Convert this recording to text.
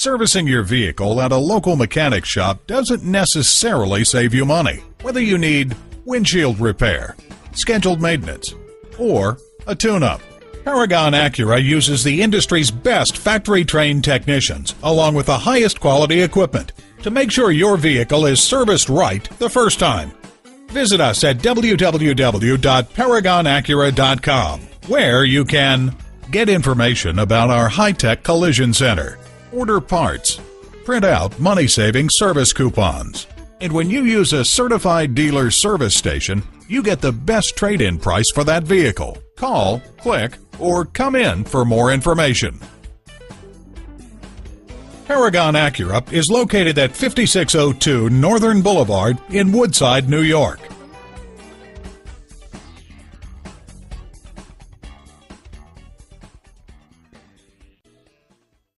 Servicing your vehicle at a local mechanic shop doesn't necessarily save you money. Whether you need windshield repair, scheduled maintenance, or a tune-up, Paragon Acura uses the industry's best factory-trained technicians along with the highest quality equipment to make sure your vehicle is serviced right the first time. Visit us at www.paragonacura.com, where you can get information about our high-tech collision center, order parts, print out money-saving service coupons, and when you use a certified dealer service station, you get the best trade-in price for that vehicle. Call, click, or come in for more information. Paragon Acura is located at 5602 Northern Boulevard in Woodside, New York.